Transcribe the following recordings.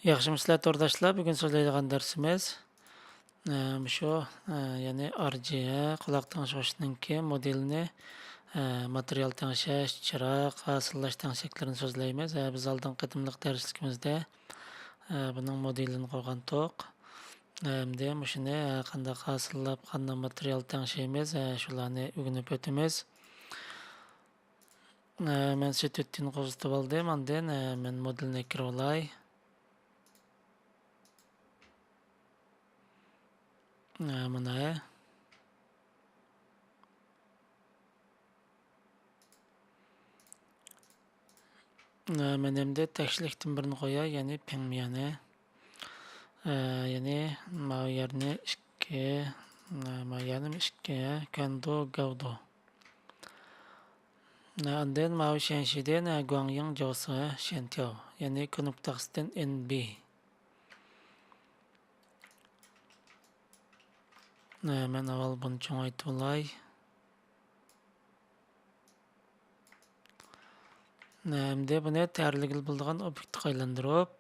Yaxşımı tordaşlar, bugün so'zlaydigan darsimiz shu ya'ni RGA quloq tingshashninki modelini material tingshash, chiroq, hosillash tingshaklarini so'zlaymiz. Biz oldingi qitimliq darsligimizda buning modelini qo'ygan to'q. Endi shuni qanday hosillab, qanday material tingshaymiz, shularni o'rganib o'tamiz. Men setni qo'zitib oldim, ondan men modelni kirib olay. Mana men endi tekshlikdan birini qo'yay, ya'ni pingmiyani. Ya'ni bu yerni 2, bu yerni 2 kando gavdo. Ondan bu shanshiden guangyang josi shantiao, ya'ni konuktaxdan NB. Men avval buni cho'ngaytib olay. Endi buni tayyorligil bo'lgan obyektga aylantirib,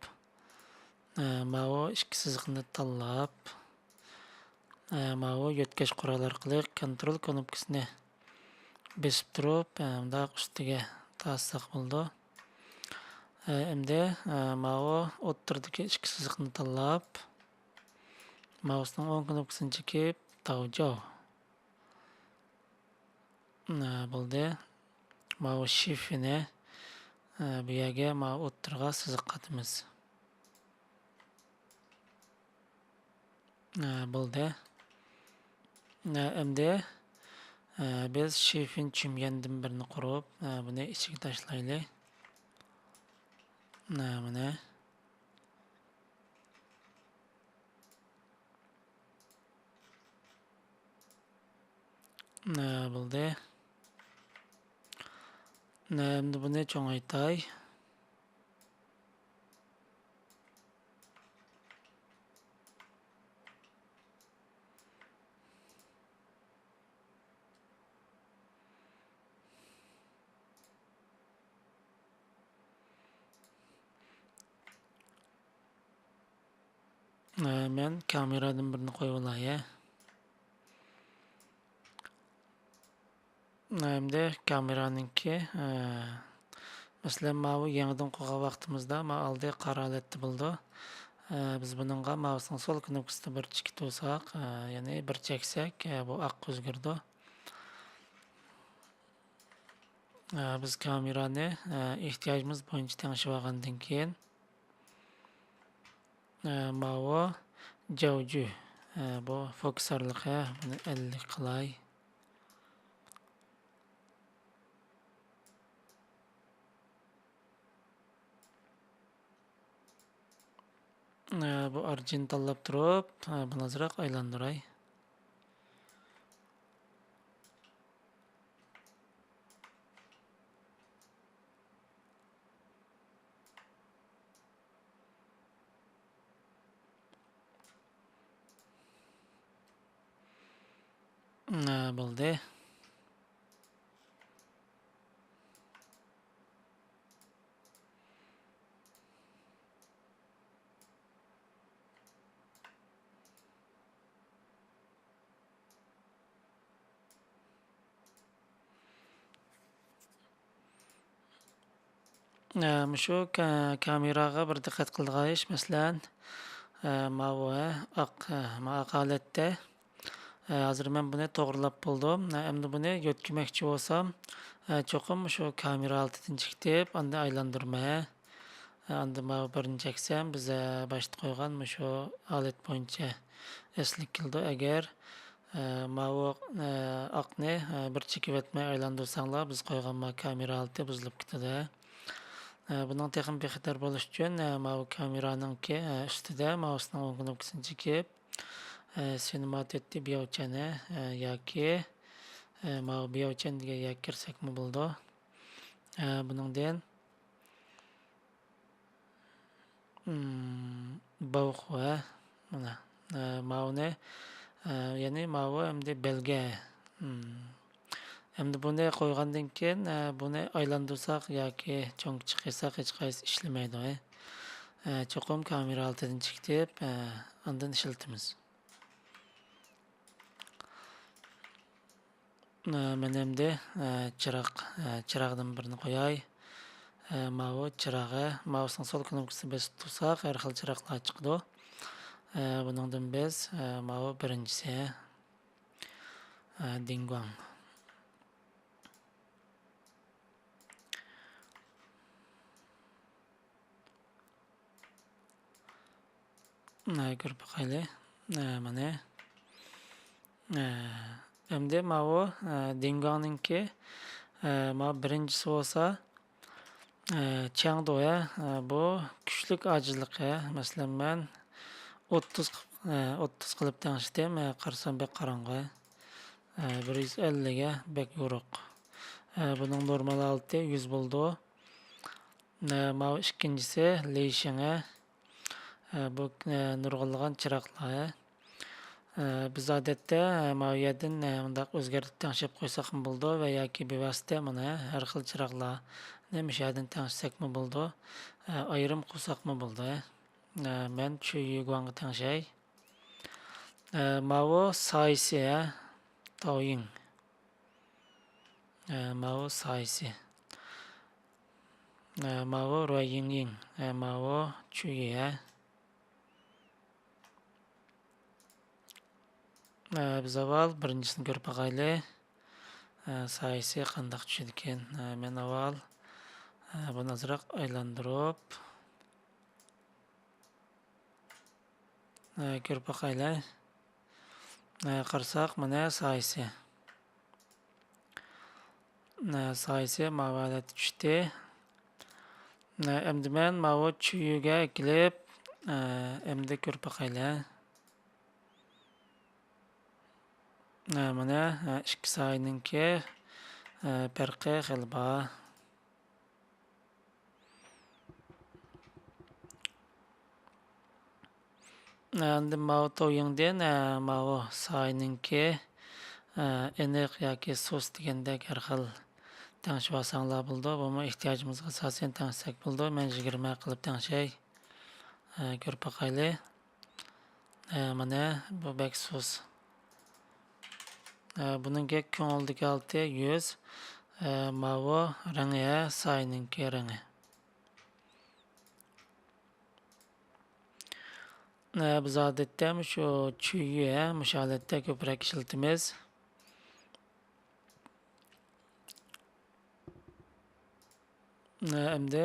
bu ikki siziqni tanlab, bu yetkash qurol orqali kontrol knopkasini besib turib, bundaq ustiga tasdiq bo'ldi. Endi bu o'rtadagi ikki siziqni tanlab, mousening o'ng knopkasini chekib, tavjo. Bo'ldi. Bu shiftni bu yerga o'rtaga siziq qatimiz. Bo'ldi. Endi biz shiftni tushungandan birini qurib, buni ichiga tashlaylik. Mana bo'ldi. Endi buni cho'ngaytay. Men kameradan birini qo'yib olay. Endi kameraninki masalan bu yangidan qo'ygan vaqtimizda oldi qora holatda bo'ldi. Biz buningga mousening sol knopkasini bir chekib olsak, ya'ni bir cheksak, bu oq o'zgardi. Biz kamerani ehtiyojimiz bo'yicha tengshib olgandan keyin bu javju, bu fokusarligi buni 50 qilay. Bu arjin tanlab turib, buni azroq aylantiray. Bo'ldi. Shu kameraga bir diqqat qiladigan ish, masalan, bu oq holatda hozir men buni to'g'rilab bo'ldim. Endi buni yo'tkamoqchi bo'lsam, cho'qim shu kamera oltidan chiqib, unda aylantirma. Endi men birini cheksam, biz boshda qo'ygan shu holat bo'yicha eslik keldi. Agar bu oqni bir chekib o'tmay aylantirsanglar, biz qo'ygan kamera olti buzilib ketadi. Bunun texnik bexatar bo'lish uchun bu kameraninki ustida mousening o'ng knopkasini chekib, cinematetni biyovchani yoki biyovchan degan yoki kirsakmi bo'ldi. Buningdan bavqva mana mauni ya'ni bu endi belga Endi buni qo'ygandan keyin buni aylantirsak yoki cho'ng chiqarsak hech qaysi ishlamaydi. Cho'qim kamera oltidan chiqitib, ondan ishlatamiz. Mana endi chirog'dan birini qo'yay. Mana chirog'i, mousening sol knopkasini bosib tursak, har xil chiroqlar chiqadi. Buningdan biz mana birinchisi Dingguang. Ko'rib boqayli. Mana endi mana Dingguangninki mana birinchisi bo'lsa Changdu bu kuchlik ojizlik. Masalan, men 30 qilib tengishdim, qarasam bek qarang'i. 150 ga bek yo'ruq. Buning normal holati 100 bo'ldi. Mana ikkinchisi Leyshinga. Bu nurg'unlagan chiroqlar. Biz odatda mana yerdan bundaq o'zgartirib tengshib qo'ysakmi bo'ldi va yoki bevosita mana har xil chiroqlarni mishadan tengshsakmi bo'ldi. Ayrim qilsakmi bo'ldi. Men shu Yuguangga tengshay. Mana Saisi, Taoying. Mana Saisi. Mana Ruiying. Mana Chuyi. Biz avval birinchisini ko'rib boqayli. Saisi qandaq tushadi ekan. Men avval buni azroq aylantirib ko'rib boqayli. Qarasak mana Saisi. Saisi mana holatga tushdi. Endi men mana Chuyuga kelib, endi ko'rib boqayli. Mana ikki sayninki farqi xil bor. Endi mana Taoyingdan mana sayninki aniq yoki sos degandek har xil tengshib olsanglar bo'ldi. Buni ehtiyojimizga asosan tengshsak bo'ldi. Men 20 qilib tengshay. Ko'rib boqayli. Mana bu bek sos. Buningga ko'ngildagi holati 100. Mana rangi sayninki rangi. Biz odatda shu Chuyi shu holatda ko'proq ishlatamiz. Endi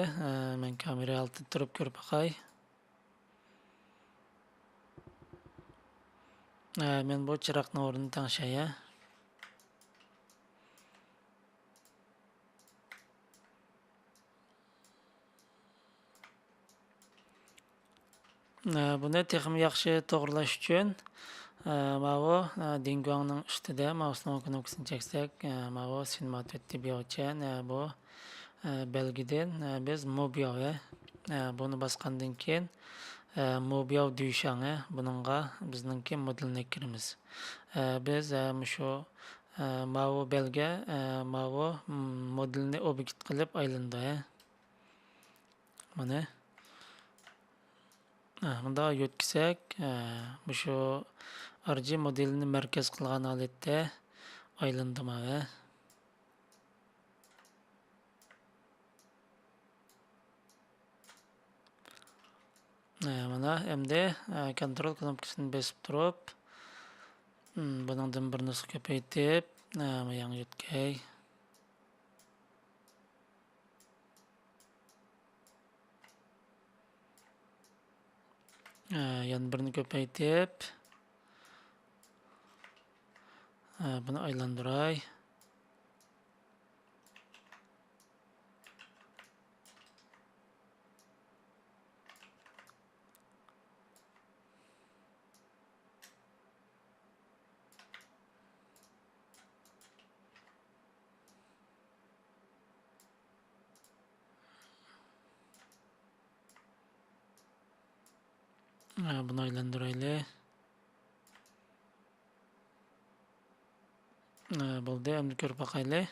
men kamera oltida turib ko'rib boqay. Men bu chiroqning o'rnini tengshay. Buni texnik yaxshi to'g'rilash uchun mana Dingguangning ustida mousening knopkasini cheksak, mana Cinematic deb yozgan bu belgidan biz Mobiao buni bosgandan keyin Mobiao Dushang buningga bizningki modelni kiramiz. Biz shu mana belga mana modelni obyekt qilib aylandi. Mana bunda yo'tkisak, shu RG modelini markaz qilgan holatda aylandi mana. Mana endi kontrol knopkasini bosib turib, buningdan bir nusxa ko'paytirib, yangi yo'tkay. Yana birini ko'paytirib, buni aylantiray. Buni aylantirayli. Bo'ldi, endi ko'rib boqaylik.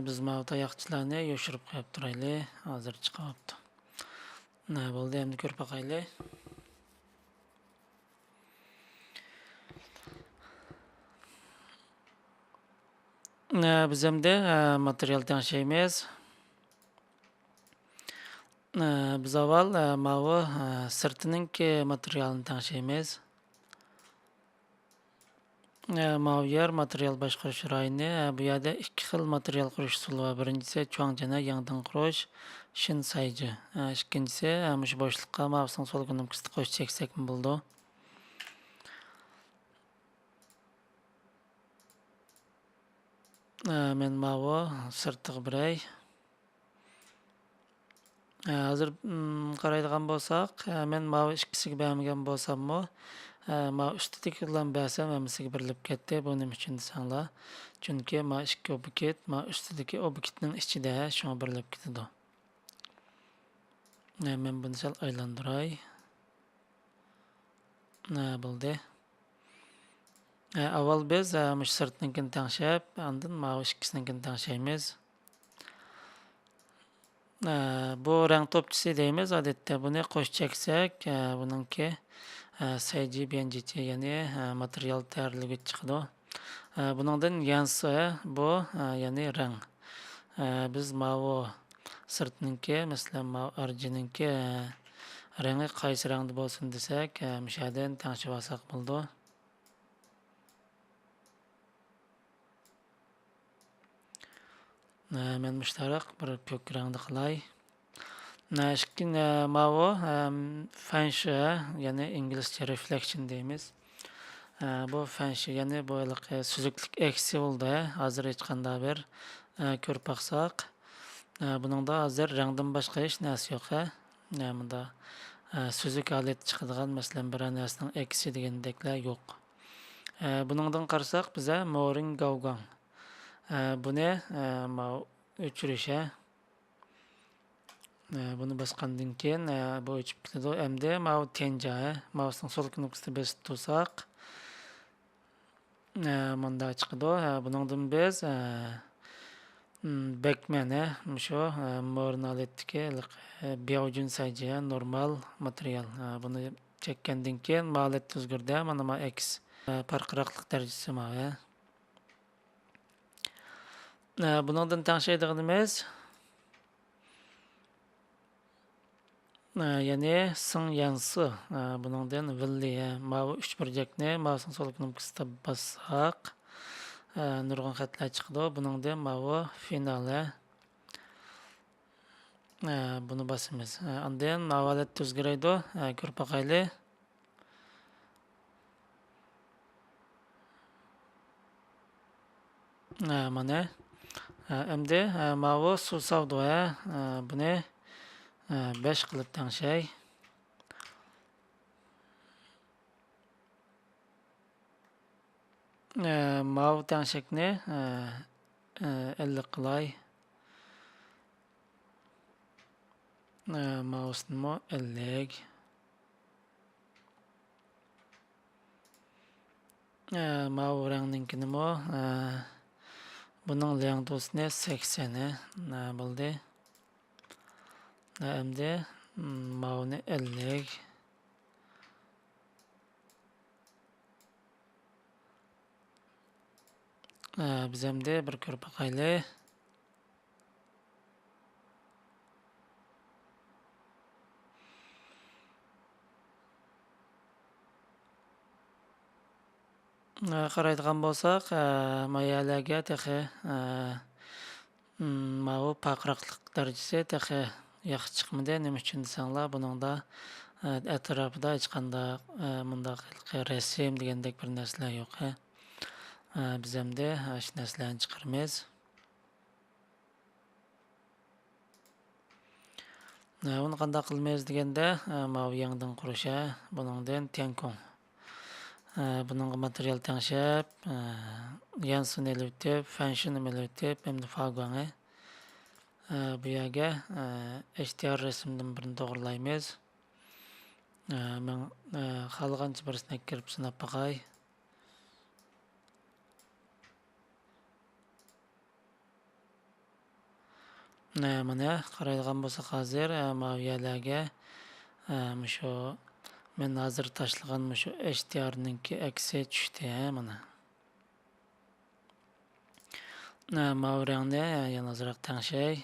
Biz mana bu tayoqchalarni yoshirib qo'yib turaylik. Hozir chiqyapti. Bo'ldi, endi ko'rib boqaylik. Biz endi material tanishaymiz. Biz avval mana bu sirtining materialini tanishaymiz. Mana bu yer material boshqarish rayoni. Bu yerda ikki xil material qurish usuli bor. Birinchisi chuangchana yangdan qurish, shin sayji. Ikkinchisi shu boshliqqa mavsum sol knopkasini qo'shib cheksak bo'ldi. Men mana bu sirtiq biray. Hozir qaraydigan bo'lsak, men mana bu ikkisiga bermagan bo'lsam-mu, mana ustidagi bilan bersam hammasiga berilib ketdi. Bu nima uchun desanglar? Chunki mana ikki obyekt, mana ustidagi obyektning ichida shunga berilib ketadi. Men buni sal aylantiray. Bo'ldi. Avval biz mush sirtninkini tanishib, ondan mana ikkisininkini tanishaymiz. Bu rang to'pchisi deymiz odatda. Buni qo'shib cheksak, buningki sayji benjichi, ya'ni material tayyorligi chiqadi. Buningdan yansi bu ya'ni rang. Biz mana bu sirtninki, masalan, mana arjininki rangi qaysi rangda bo'lsin desak, o'sha yerdan tanishib olsak bo'ldi. Men mushtarak bir ko'k rangda qilay. Mana bu feng shui, ya'ni inglizcha reflection deymiz. Bu feng shui, ya'ni bu suzuklik aksi bo'ldi. Hozir hech qanday bir ko'rib baqsaq, buningda hozir rangdan boshqa hech narsa yo'q. Bunda suzuk holat chiqadigan, masalan, bir narsaning aksi degandeklar yo'q. Buningdan qarasak biza moring gavgang. Buni o'chirish. Buni bosgandan keyin bu o'chib ketadi. Endi mana bu tenja, mousening so'l knopkasini bosib tursak, bunda chiqadi. Buningdan biz backman, shu mo'rnaletdagi biojun sayji, normal material. Buni chekkandan keyin holat o'zgardi. Mana X farqliroqlik darajasi mana. Buningdan tanishadiganimiz ya'ni sing yansi. Buningdan villi, mana bu 3 burjakni mousening so'l knopkasida bossak, nurg'un xatlar chiqadi. Buningdan mana bu finali. Buni bosamiz. Undan holat o'zgaradi. Ko'rib boqaylik. Mana endi mana bu suv savdo, buni 5 qilib tangshay. Mana bu tangshakni 50 qilay. Mouse'ni 50. Mana bu rangninkini buning lengdosini 80 bo'ldi. Endi mana buni 50. Biz endi bir ko'rib boqaylik. Qaraydigan bo'lsak, mayalarga texi mana bu paqroqlik darajasi texi yaxshi chiqmadi. Nima uchun desanglar, buningda atrofida hech qanday bundaq rasm degandek bir narsalar yo'q. Biz endi shu narsalarni chiqaramiz. Uni qanday qilmaymiz deganda, mana bu yangidan qurish, buningdan tenkon. Buningga material tanishib, yansini elib o'tib, feng shuini elib o'tib, endi faguang. Bu yerga HDR resimdan birini to'g'rilaymiz. Men xohlagancha birisini kirib sinab boqay. Mana qaraydigan bo'lsak hozir bu yerlarga shu men hozir tashlagan shu HDR'ninki aksi tushdi mana. Mavi rangda yana ozroq tangshay.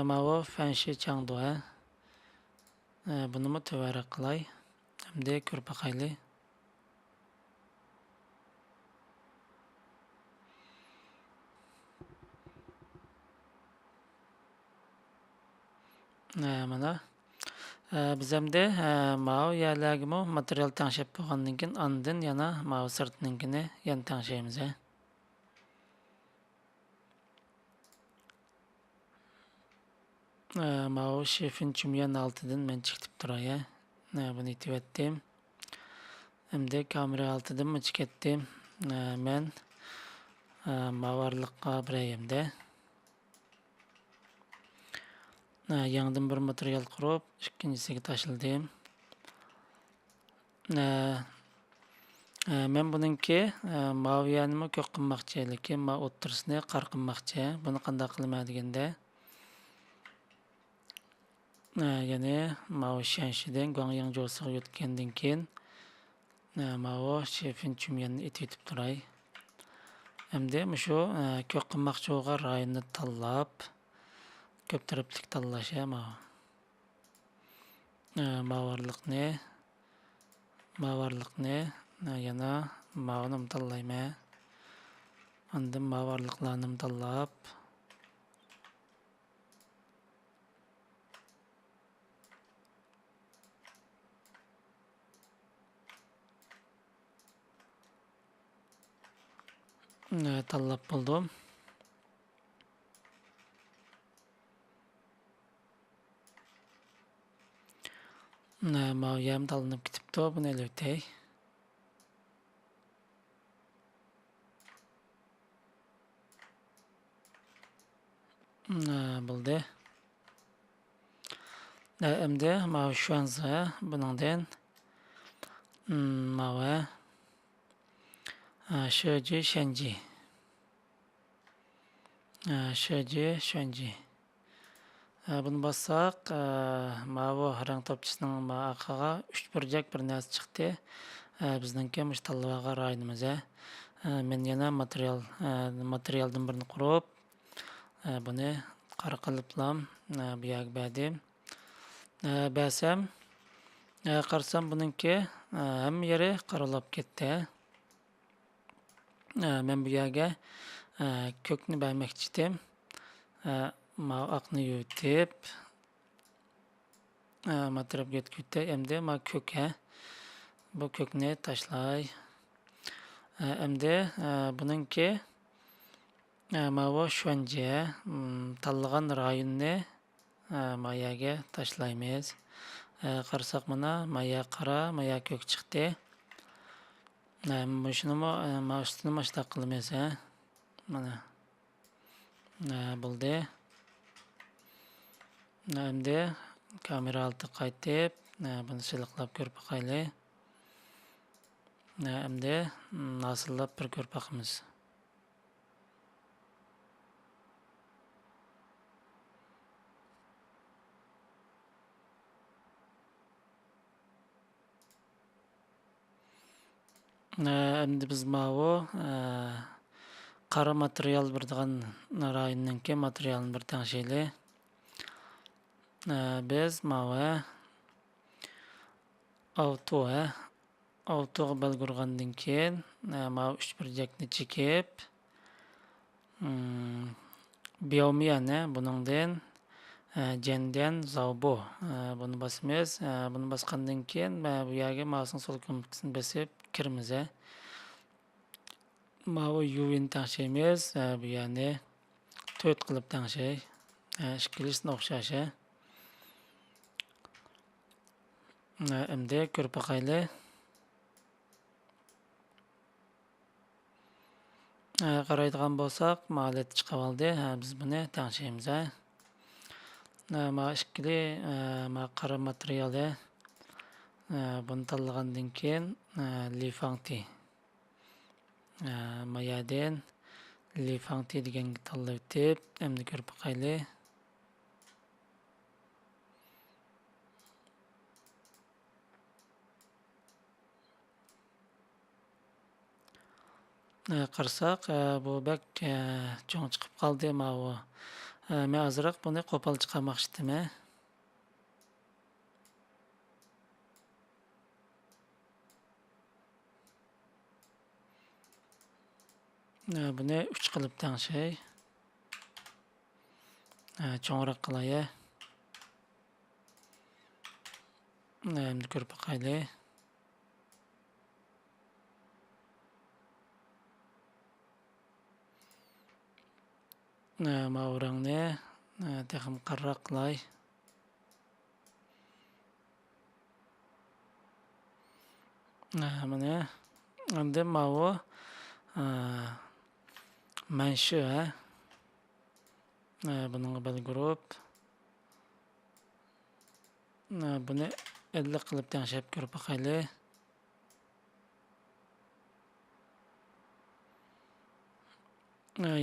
Mavi fanshi changdu. Buni tuvara qilay. Hamda ko'rib boqayli. Mana biz hamda mavi yerlarga material tangshab bo'lgandan keyin ondan yana mavi sirtninkini yana tangshaymiz. Mavi şefin chumyan altıdan men chiqib turay. Buni yetib etdim. Hamda kamera altıdan mı chiqatdim. Men mavarlıqqa birayimda. Yangidan bir material qurib, ikkinchisiga tashladim. Men buningki maviyani ko'p qilmoqchi, lekin men o'ttirisini qar qilmoqchi. Buni qanday qilaman deganda, ya'ni mavi shanshidan Guangyang jo'siga o'tgandan keyin mavi shefin chumyanni etib turay. Hamda shu ko'p qilmoqchi bo'lgan rayonni tanlab, ko'p taraflik tanlash mavarliqni yana mavini tanlayman. Ondan mavarliqlarni tanlab tanlab buldum. Maviyam tanlanib ketibdi. Buni elib o'tay. Bo'ldi. Endi mavi shuanza buningdan mavi Shoji Shanji. Shoji Shanji. Buni bossak, mavi rang topchisining orqaga 3 burjak bir narsa chiqdi. Bizningki mush tanlagan rayonimiz. Men yana materialdan birini qurib, buni qara qiliblam bu yerga berdim. Bersam, qarasam buningki hamma yeri qaralab ketdi. Men bu yerga ko'kni bermoqchi edim. Oqni yutib material yetkizdi. Endi ko'k bu ko'kni tashlay. Endi buningki mavi shuanji tanlagan rayonni mayaga tashlaymiz. Qarasak mana maya qara, maya ko'k chiqdi. Shuni ustini mashtaq qilamiz. Mana bo'ldi. Endi kamera olti qaytib, buni siliqlab ko'rib boqayli. Endi nasillab bir ko'rib boqamiz. Endi biz mavi qara material birdigan rayonninki materialni bir tangshayli. Biz mavi avtoga belgurgandan keyin mavi 3 burjakni chekib, biomiyani buningdan Jenden Zaubo buni bosamiz. Buni bosgandan keyin bu yerga mousening sol knopkasini bosib kiramiz. Mavi UV'ni tangshaymiz. Bu yerni 4 qilib tangshay. Ishqilisini o'xshashi. Endi ko'rib boqayli. Qaraydigan bo'lsak, malet chiqib oldi. Biz buni tangshaymiz. Ma ikkili ma qara materiali buni tanlagandan keyin Li Fangti ma yerdan Li Fangti deganga tanlab o'tib, endi ko'rib boqaylik. Qarasak, bu bak cho'ng chiqib qoldi. Men azroq buni qo'pol chiqarmoqchi edim. Buni 3 qilib tangshay. Cho'ngroq qilay. Endi ko'rib boqaylik. Ma rangni texim qirroq qilay. Mana endi mavu manshu buningga belgirib buni 50 qilib tangshab ko'rib boqaylik.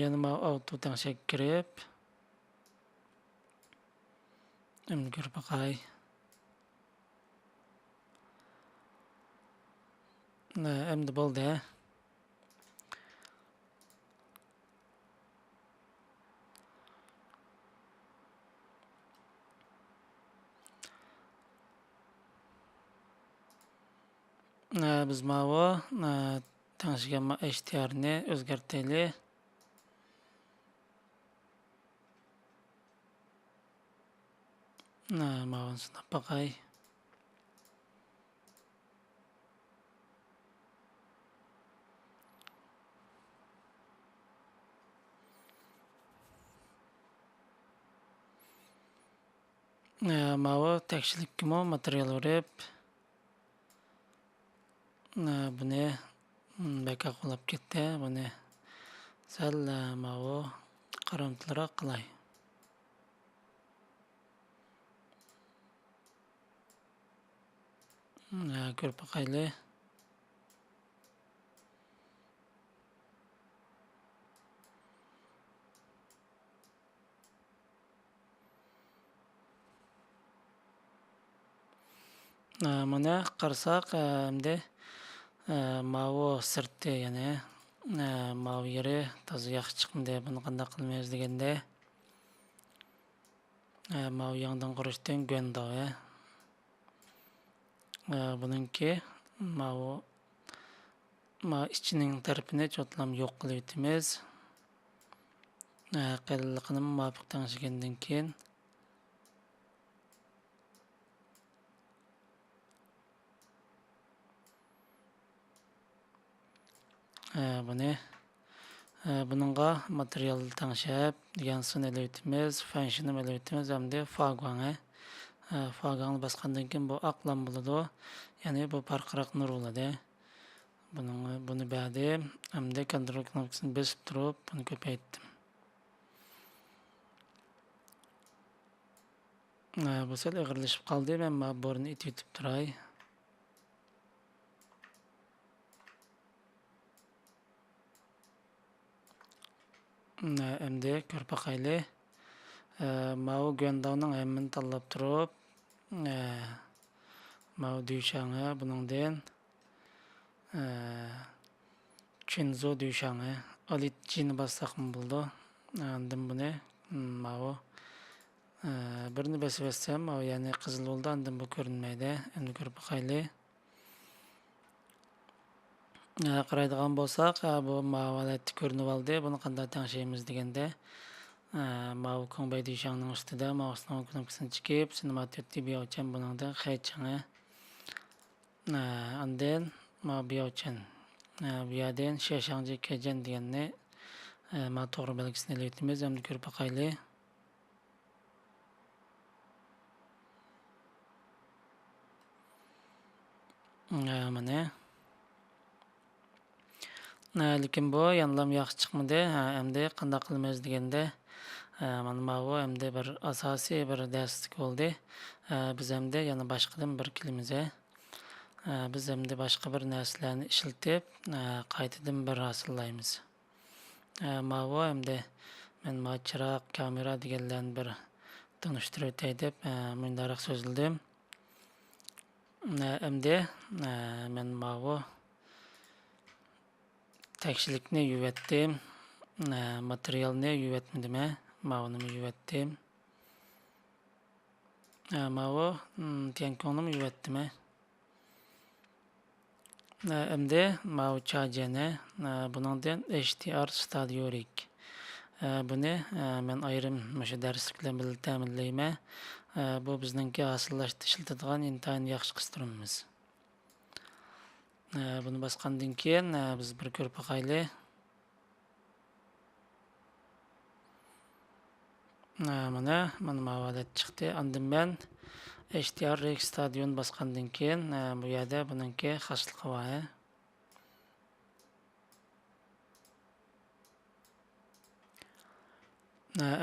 Yana auto tangshab kirib endi ko'rib boqay. Endi bo'ldi. Biz mavu tangshigan HDRni o'zgartiraylik. Mavuni sinab boqay. Mavu tekshilikmi material urib buni beka qo'lab ketdi. Buni sal mavu qaramtiroq qilay. Ko'rib boqaylik. Mana qarasak, endi mavu sirti, ya'ni mavu yeri toza yaxshi chiqmadi. Buni qanday qilmaymiz deganda mavu yangidan qurishdan go'ndo. Buningki mavu ichining tarafini cho'tlam yo'q qilib o'tamiz. Qalinligini muvofiq tangshigandan keyin buningga material tangshab degansini eləyitimiz, function eləyitimiz, hamda faguang. Faguangni bosgandan keyin bu oq lam bo'ladi. Ya'ni bu parqaroq nur bo'ladi. Buni berdim, hamda kontrol knopkasini bosib turib, buni ko'paytirdim. Bu sal og'irlashib qoldi. Men borni itib turay. Endi ko'rib boqaylik. Mavu Guandowning hammini tanlab turib, mavu Dushangi buningdan Chinzo Dushangi olit jini bossaqmi bo'ldi. Endi buni mavu birini bosib etsam, ya'ni qizil bo'ldi. Endi bu ko'rinmaydi. Endi ko'rib boqaylik. Qaraydigan bo'lsak, bu mavalatni ko'rinib oldi. Buni qanday tangshaymiz deganda mavu Kongbay Dushangining ustida mousening knopkasini chiqib, Cinematic biyochan buningdan qaychini. Undan biyochan. Bu yerdan Sheshangji Kejan deganni to'g'ri belgisini eləyitimiz. Endi ko'rib boqaylik. Mana Lekin bu yanılam yaxşı chiqmadi. Endi qanday qilamiz deganda, mana bu endi bir asosiy bir darslik bo'ldi. Biz endi yana boshqadan bir kilimiz. Biz endi boshqa bir narsalarni ishlatib, qaytadan bir hosillaymiz. Bu endi men chiroq, kamera deganlarni bir tanishtirib o'tay deb bundaroq so'zladim. Endi men bu tekshirlikni yuvatdim. Materialni yuvatmadim. Mavuni yuvatdim. Bu tenkonimi yuvatdim. Endi bu chargerni buningdan HDR Studio Rig. Buni men ayrim o'sha darsliklar bilan ta'minlayman. Bu bizningki hosillaşda ishlatadigan intayin yaxshi qistirimiz. Buni bosgandan keyin biz bir ko'rib boqaylik. Mana bu holat chiqdi. Endi men HDR Rig Stadion bosgandan keyin bu yerda buningki xasligi bor.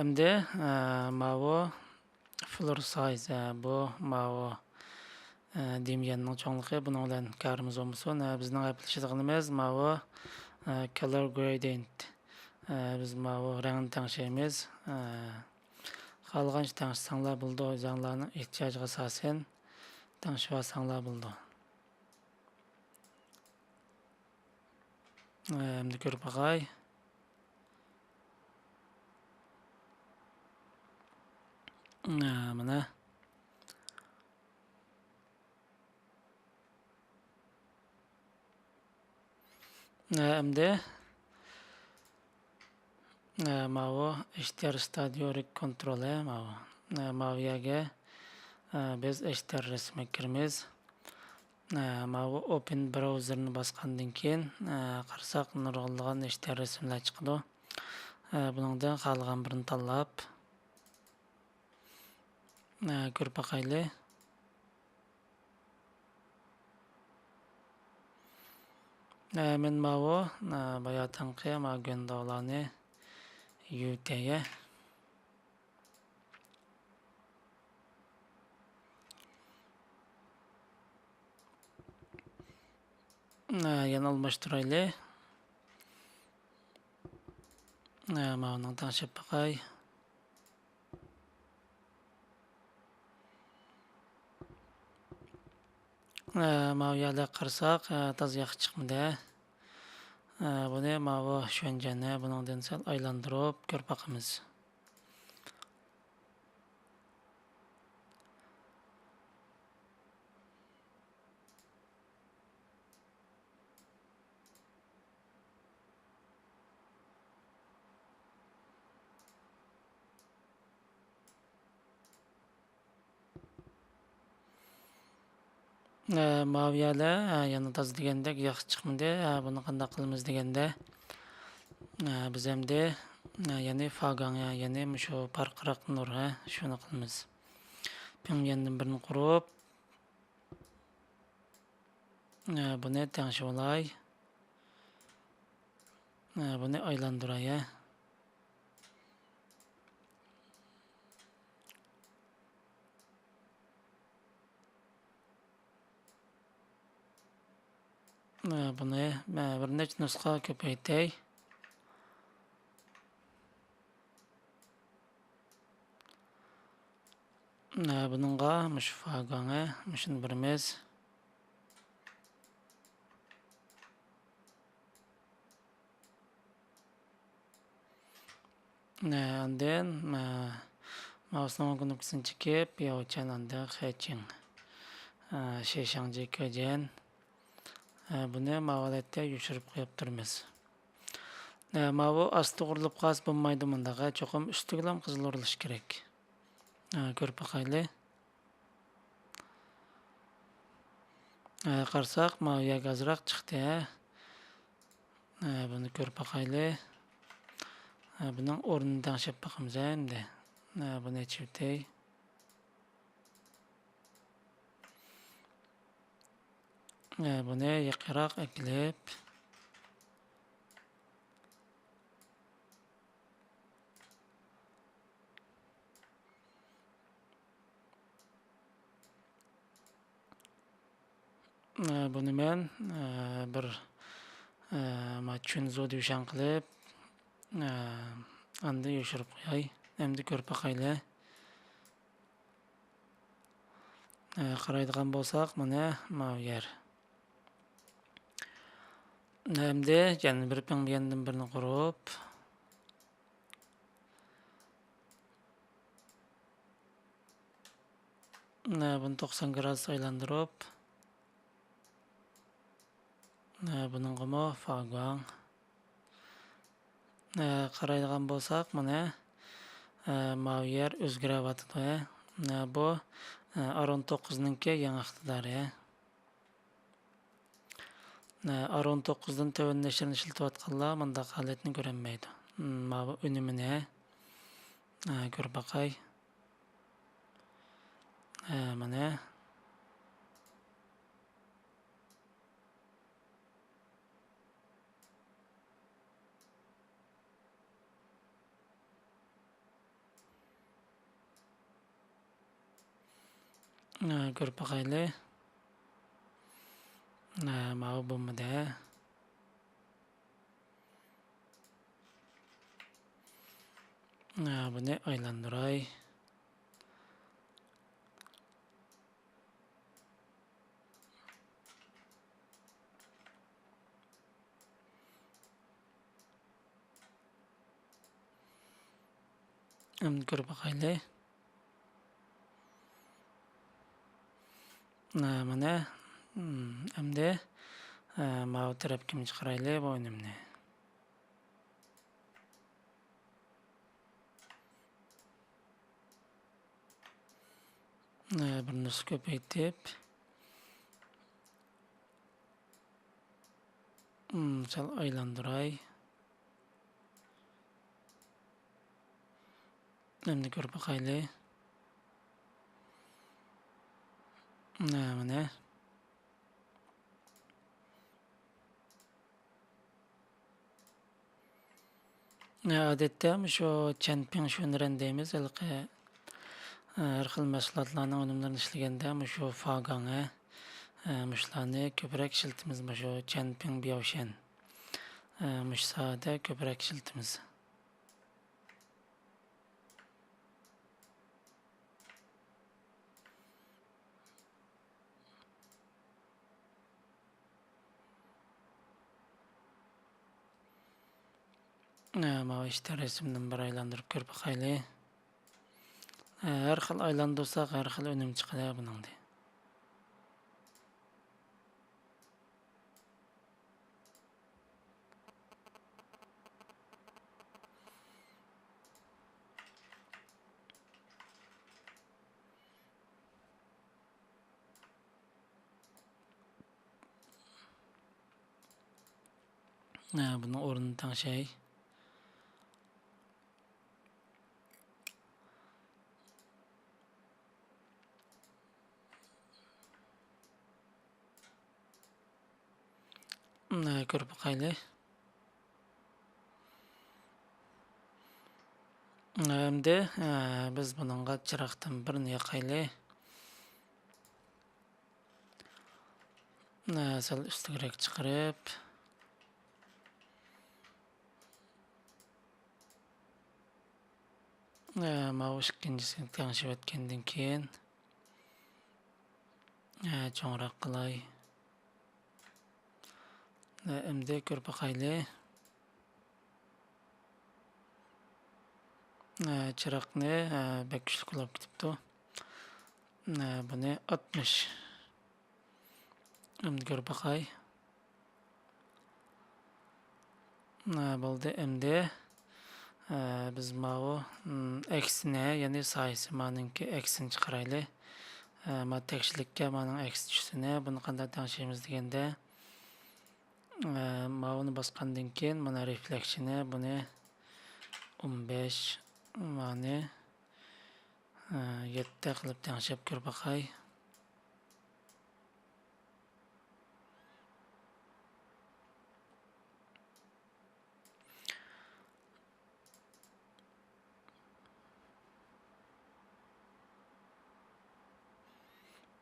Endi bu floor size bu demyanning cho'ngligi buning bilan karimiz bo'lmasin. Bizning aplashadiganimiz bu color gradient. Biz bu rangni tangshaymiz. Qolgan tangshsanglar bo'ldi, o'zinglarning ehtiyojiga asosan tangshib olsanglar bo'ldi. Endi ko'rib boqay. Mana endi bu HDR Studio Rig kontroli bu yerga biz HDR rasmga kiramiz. Bu Open Browser'ni bosgandan keyin qarasak nurg'unlagan HDR rasmlar chiqadi. Buningdan qolgan birini tanlab ko'rib boqaylik. Men bu bayotanqi gondolarini yutaya. Yana almashtiraylik. Mavning tanishib boqay. Bu yerda qarasak toz yaxshi chiqmadi. Buni bu sho'njani buningdan sal aylantirib ko'rib boqamiz. Bu yerda yana toz degandek yaxshi chiqmadi. Buni qanday qilamiz deganda biz endi ya'ni fagan ya'ni shu parqiraq nur shuni qilamiz. Pingyandan birini qurib buni tangshib olay. Buni aylantiray. Buni bir necha nusxa ko'paytay. Buningga mush faganga mushuni birimiz. And then mouse'ning knopkasini chekib, yo'chan anda hatching. Sheshangji ko'jan. Buni holatda yushirib qo'yib turamiz. Bu asti urilib qolsa bo'lmaydi bundaqa, cho'qim ustiga ham qizil urilish kerak. Ko'rib boqaylik. Qarasak, bu yerga azroq chiqdi. Buni ko'rib boqaylik. Buning o'rnini tangshab boqamiz endi. Buni chivtay. Buni yaqinroq eklab Buni men bir chunzu düşen qilib anda yoshirib qo'yay. Endi ko'rpaqayli qaraydigan bo'lsak, mana bu yer. Endi yana bir pingyandan birini qurib, bunu 90 gradus aylantirib, buningimi fagan qaraydigan bo'lsak, mana bu yer o'zgaryapti. Bu Aron 9'ningki yangi iqtidori. Aron 9'dan tövənləşən işlətiyotqanlar mındaq halətini görənməydi. Bu önümünə gör baxay. Mana gör baxaylı. Mau bo'lmadi. Buni aylantiray. Endi ko'rib baxayli. Mana endi mau tarafga chiqarayli bu o'yinimni. Bir nus ko'paytib sal aylantiray. Endi ko'rib baxayli. Mana odatda shu chanping shundiran deymiz. Har xil mahsulotlarning unumlarini ishlaganda shu faganga mushlarni ko'proq ishlatamiz. Shu chanping biyovshan mushsada ko'proq ishlatamiz. Mana işte resimdan bir aylantirib ko'rib baxayli. Har xil aylantirsak, har xil unum chiqadi buningda. Buni o'rnini tangşay. Ko'rib baxayli. Endi biz buningga chiroqdan birini yoqayli. Sal ustiga chiqarib mau ikkinchisi tangshib o'tgandan keyin cho'ngroq qilay. Endi ko'rib baxayli. Chiroqni bek kuchli qilib ketibdi. Buni 60. Endi ko'rib baxay. Bo'ldi. Endi biz mau aksini, ya'ni sayisi meningki aksini chiqarayli. Ma tekshilikka mening aks tushsini buni qanday tangshaymiz deganda mauni bosgandan keyin mana refleksiyani buni 15 mani 7 qilib tangshab ko'rib baxay.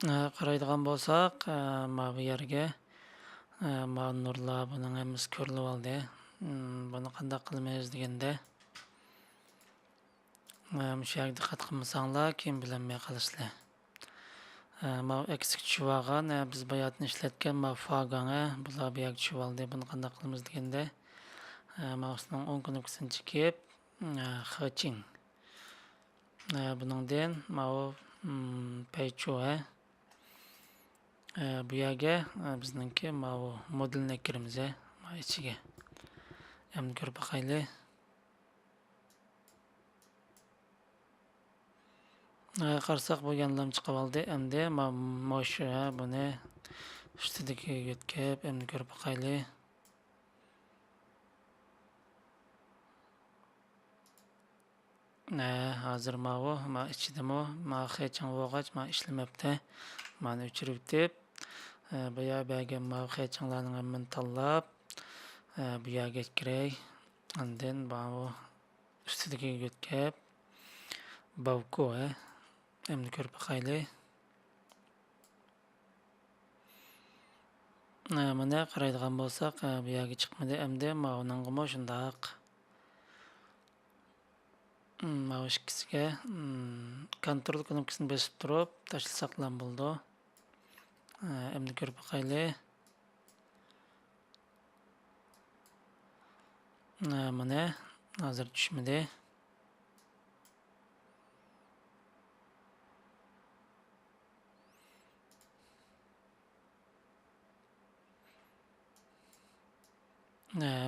Qaraydigan bo'lsak, mana bu yerga mana nurlar buning hammasi ko'rilib oldi. Buni qanday qilmaymiz deganda, shu yerga diqqat qilmasanglar keyin bilolmay qolasizlar. Mana eksik tushib olgan, biz bayotni ishlatgan mana faganga bular bu yerga tushib oldi. Buni qanday qilamiz deganda, mousening o'ng knopkasini chekib, xching. Buningdan mana paycho bu yerga bizningki mana modelni kiramiz, mana ichiga. Endi ko'rib boqaylik. Qarasak bu yanlam chiqib oldi. Endi mana shu buni ustidagi yo'tkab, endi ko'rib boqaylik. Hozir mana ichidami, mana xching bo'lg'ach, mana ishlamabdi. Mana o'chirib deb, bu yerga mana xchinglarning hammani tanlab, bu yerga kiray. Ondan mana ustidagi yo'tkab, bavko endi ko'rib boqaylik. Mana qaraydigan bo'lsak, bu yerga chiqmadi. Endi mana buningga shundoq mana ikkisiga kontrol knopkasini bosib turib tashlasak ham bo'ldi. Endi ko'rib boqaylik. Mana hozir tushmadi.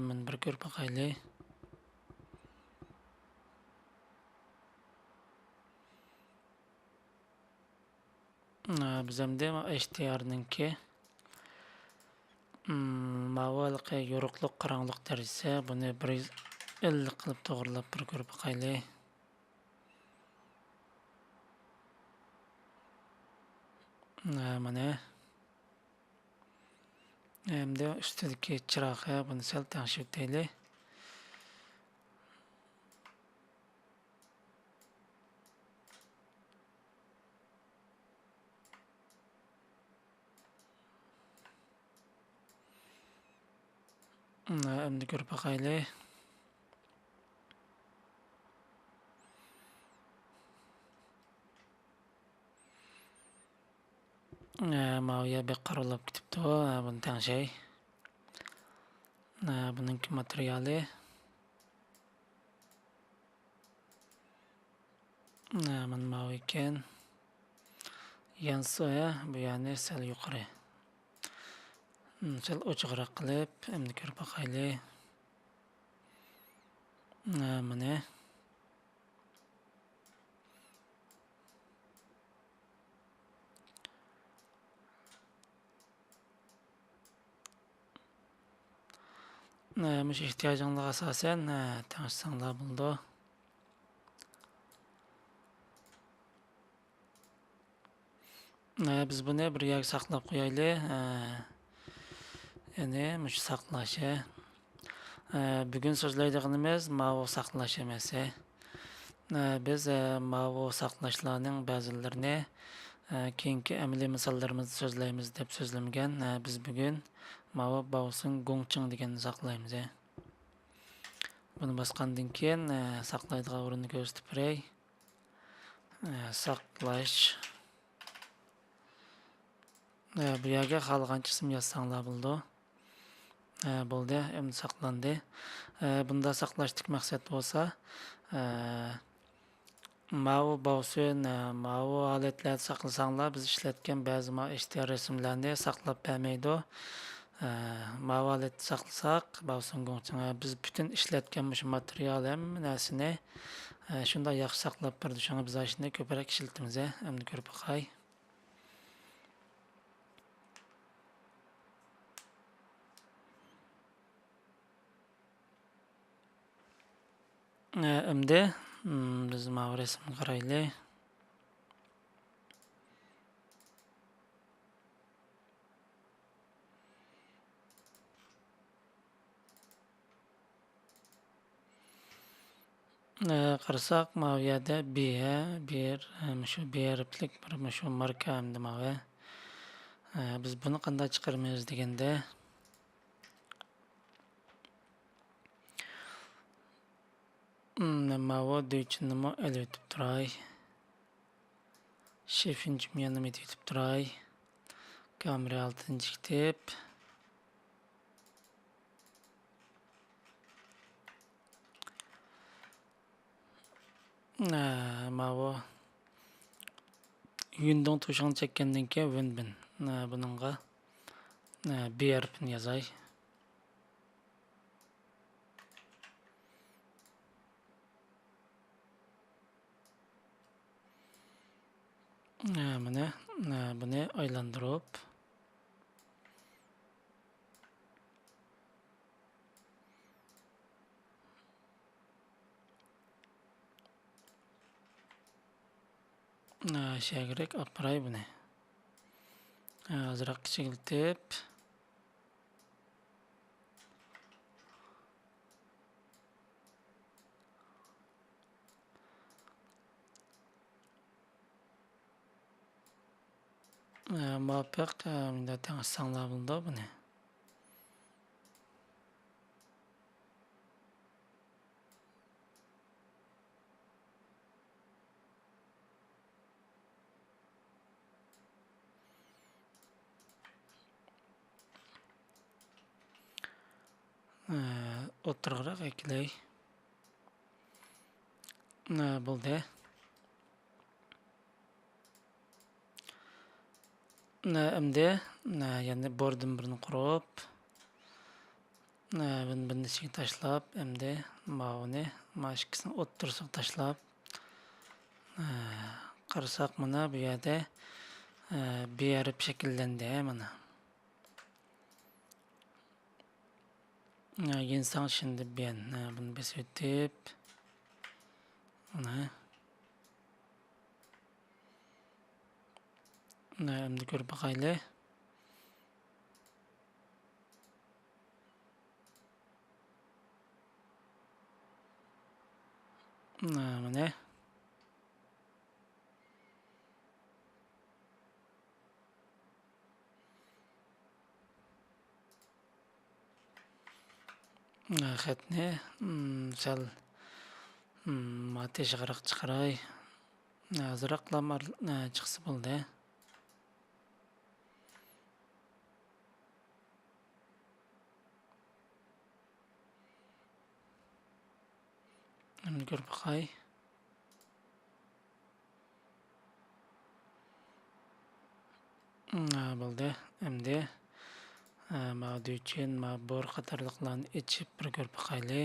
Mana bir ko'rib boqaylik. Biz endi HDR'ninki mavalqi yo'riqlik qarangliq darajasi buni 150 qilib to'g'rilab bir ko'rib boqaylik. Mana endi ustidagi chiroqqa buni sal tangshib o'taylik. Endi ko'rib boqaylik. Mana bu yerga qaralab ketibdi. Buni tangshay. Buning materiali. Mana bu ekan. Yansi bu yani sal yuqori. Sal ochiqroq qilib, endi ko'rib boqaylik. Mana mush ehtiyojingizga asosan tanishsanglar bo'ldi. Biz buni bir yerga saqlab qo'yaylik. Ya'ni mush saqlashi. Bugun so'zlaydiganimiz mana bu saqlash emas. Biz mana bu saqlashlarning ba'zilarini keyingi amaliy misollarimizda so'zlaymiz deb so'zlangan. Biz bugun mana bu Bowsing Gongching deganni saqlaymiz. Buni bosgandan keyin saqlaydigan o'rinni ko'rsatib beray. Saqlash. Bu yerga xohlagancha ism yozsanglar bo'ldi. Bo'ldi, endi saqlandi. Bunda saqlashlik maqsad bo'lsa, mana bu Bowsing, mana bu holatlarni saqlasanglar, biz ishlatgan ba'zi HDR rasmlarni saqlab bermaydi. Mana bu holatni saqlasak, Bowsing Gongching biz butun ishlatgan shu material hamma narsani shunday yaxshi saqlab berdi. Shunga biz shuni ko'proq ishlatamiz. Endi ko'rib boqay. Endi biz mana bu rasmni qaraylik. Qarasak bu yerda shu B harflik bir shu marka hamda mava. Biz buni qanday chiqarmaymiz deganda mava deyichinimi elitib turay. Shift yanımı etib turay. Kamera altını çıktıb. Mava Wind'un tuşunu çekkendan keyin Win bununla B harfini yazay. Bunu aylandırıp gerek aparay bunu. Azırak kichiltib muvaffaq bunda tengsanlar bunda bunu. O'tirg'iroq eklay. Bo'ldi. Endi yana bordim birini qurib buni ichiga tashlab endi mavni mashkisini o'ttirsak tashlab qarasak mana bu yerda B harf shakllandi mana. İnsan şimdi ben bunu besletip endi ko'rib bakaylı. Mana xatni sal teshig'iroq chiqaray. Ozroqlamar chiqsa bo'ldi. Endi ko'rib bakay. Bo'ldi. Endi mavzu uchun bor qatorliqlarni ichib bir ko'rib bakayli.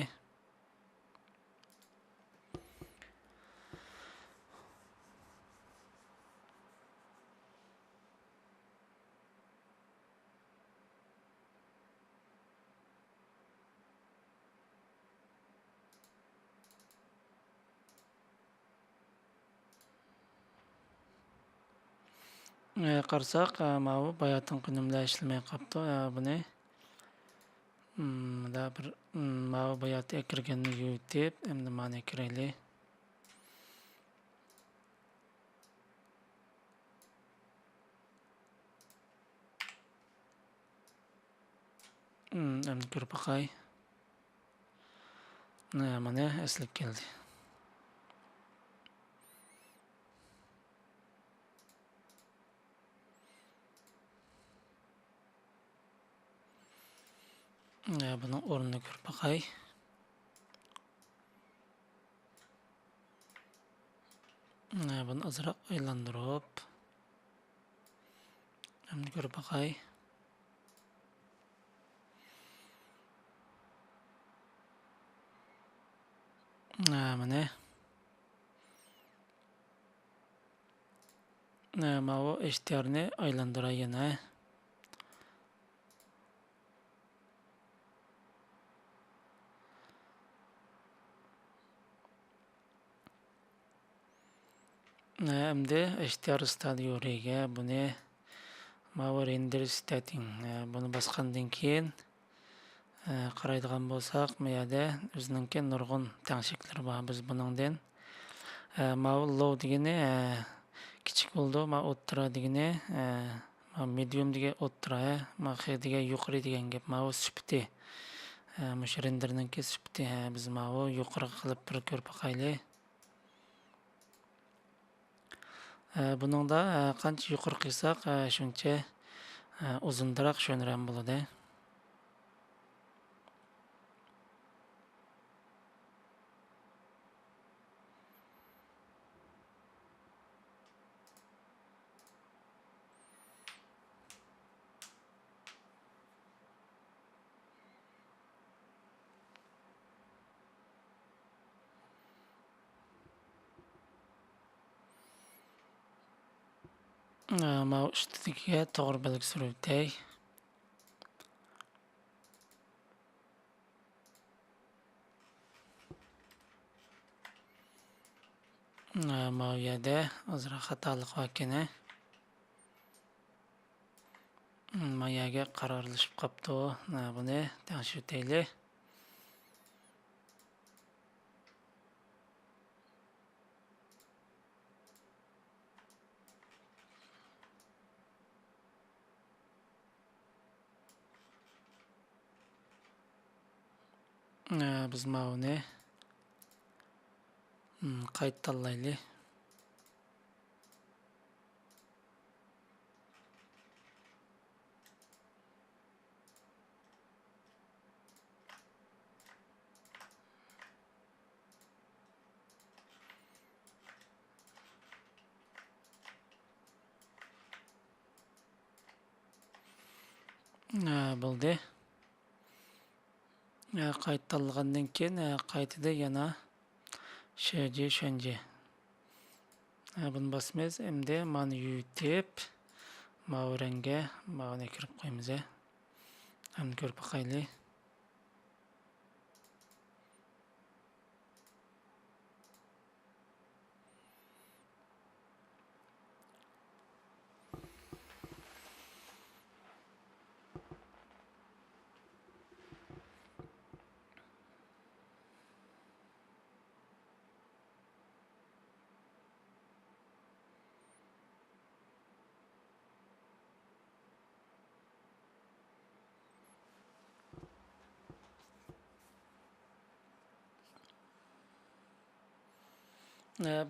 Qarasak bu bayatın qınımla işlemey qaptı. Bunu da bir bayatı ekirgenini yutib endi mana ekirayli. Endi ko'rib bakay. Mana eslik keldi. Bunun o'rnini ko'rib bakay. Bunu azroq aylantirib endi ko'rib bakay. Mana bu HDR'ni aylantiray yana. Endi HDR Studio'ga bunu render setting bunu bosgandan keyin qaraydigan bo'lsak, bu yerda o'zininki nurg'un tangshiklar bor. Biz buningdan mau low degani kichik bo'ldi, mau o'ttira degani medium degan o'ttira, mau high degan yuqori degan gap. Mau sifati mush renderninki sifati biz mau yuqori qilib bir ko'rib boqaylik. Buningda qancha yuqori qilsak, shuncha uzunroq sho'nram bo'ladi. Mau ustiga to'g'ri belgi surib o'tay. Mau yerda ozroq xatolik bor ekan. Mayaga qarorlashib qopti. Buni tekshirib o'taylik. Biz mauni qayta tanlaylik. Bo'ldi. Qayta tanlagandan keyin qaytada yana shuncha. Buni bosamiz. Endi mana yutib mau rangga mauni kirib qo'yamiz. Hamma ko'rib boqaylik.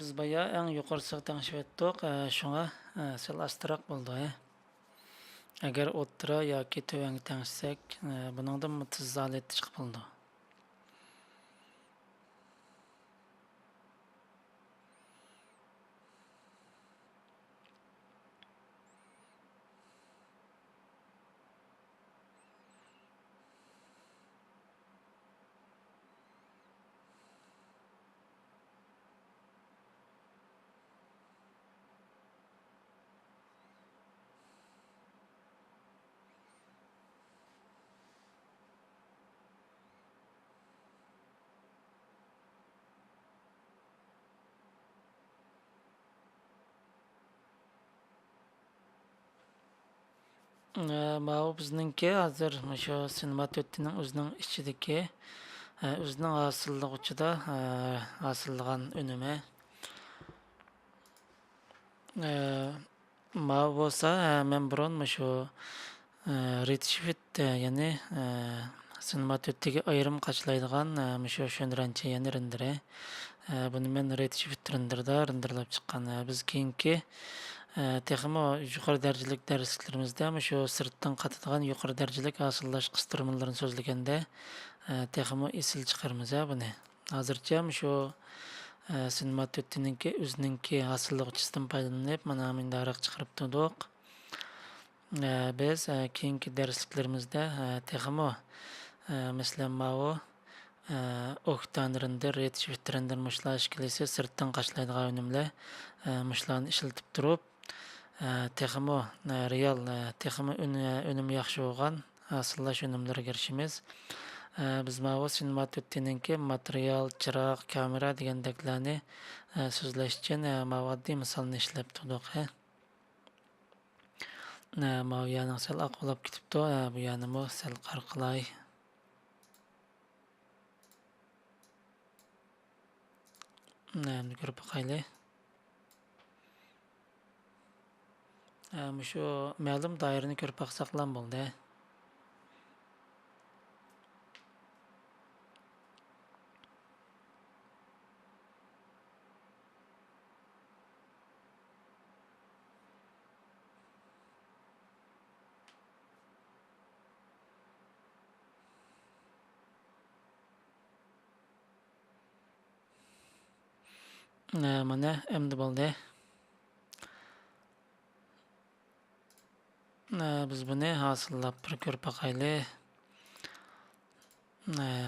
Biz baya eng yuqorisiga tengishib shunga sal astroq bo'ldi. Agar o'ttira yoki tövanga tengishsak, buningdan mutazzalit chiqib bo'ldi. Mau bizningki hozir shu Cinemat 4ning o'zining ichidagi o'zining hosillig'ichida hosilgan unumi. Mau bo'lsa men burun shu Redshift ya'ni Cinemat 4dagi ayrim qachlaydigan shu sho'nrancha ya'ni renderi. Buni men Redshift renderda renderlab chiqqan. Biz keyingi texmo yuqori darajalik darslarimizda shu sirtdan qatadigan yuqori darajalik hosillash qistirmalarni so'zlaganda texmo esil chiqarmiz buni. Hozircha shu Cinemat 4ninki o'zininki hosillovchisidan foydalanib mana bunday chiqarib turdik. Biz keyingi darslarimizda texmo masalan mau Octane render, Redshift render mushlar ishkilisi sirtdan qachlaydigan unumlar mushlarni ishlatib turib texmo real texmo unum yaxshi bo'lgan hosillash unumlariga erishimiz. Biz mau Cinemat 4ninki material, chiroq, kamera degandeklarni so'zlash uchun mau oddiy misolni ishlab turdik. Mau yana sal aqlab ketibdi. Bu yana sal qarqilay. Endi ko'rib bakaylı. Şu ma'lum doirani ko'rib baksak bo'ldi. Mana endi bo'ldi. Biz buni hasillab bir ko'rib bakaylı.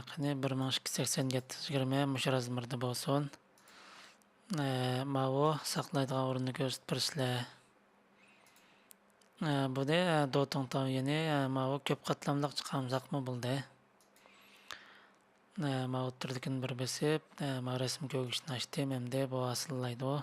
Qani 1287 mush razmerda bo'lsin. Mavo saqlaydigan o'rinni ko'rsatib bersizlar. Bu da Dotong taviyani mavo ko'p qatlamliq chiqamsaqmi bo'ldi. Mavo turdikini bir besib, ma rasm ko'rishni ochdim, endi bu asillaydi o.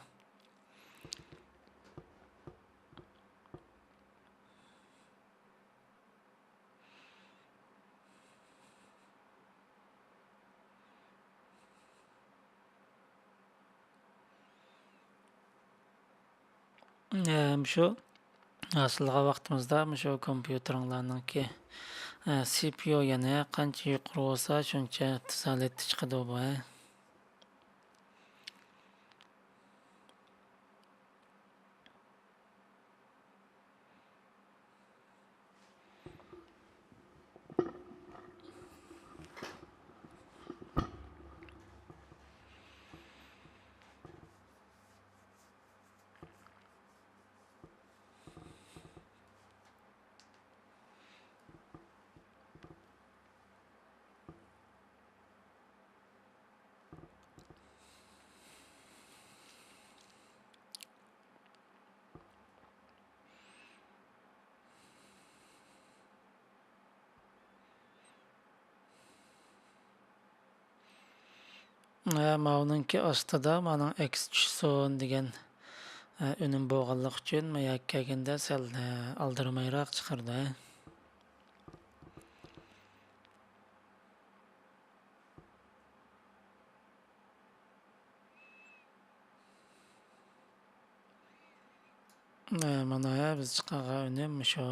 Şu asılga vaqtimizda şu kompüteringlarninki CPU yana qancha yuqori bo'lsa, shuncha tezlikda chiqadi bu. Mavninki ostida mana X tushsin degan unum bo'lganlik uchun yakkaganda sal aldirmayroq chiqardi. Mana biz chiqargan unum shu.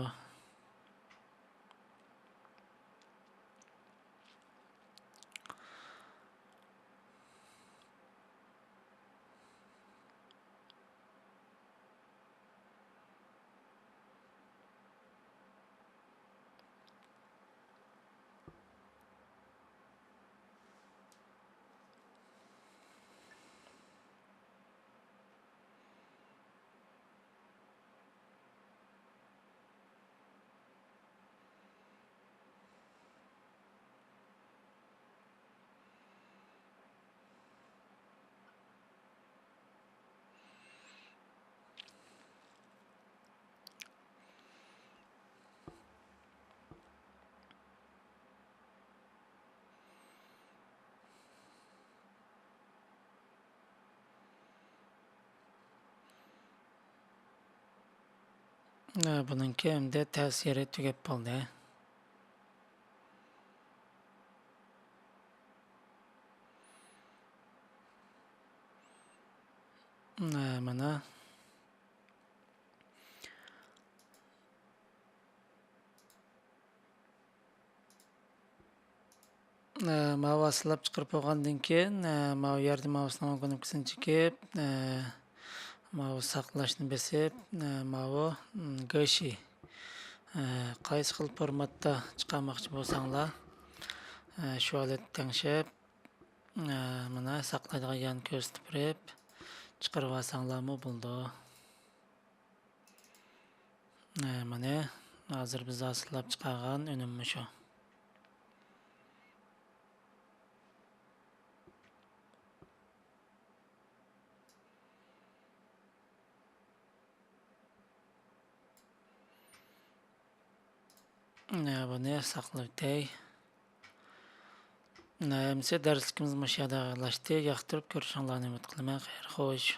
Bununki endi ta'siri tugab qoldi. Mana mavo asilab chiqarib qo'ygandan keyin mavo yerda mavusning knappasini chekib, mavo saqlashni besib, mavo goshi qaysi xil formatda chiqarmoqchi bo'lsanglar, shu holat tengshib, mana saqlaydigan yerni ko'rsatib berib, chiqarib olsanglarmi bo'ldi. Mana hozir biz asillab chiqargan unummi shu. Buni saqlab o'tay. Endi darsligimiz mana shu yerda yaxshilashdi. Yoqtirib ko'rishinglarni umid qilaman. Xayr, xo'sh.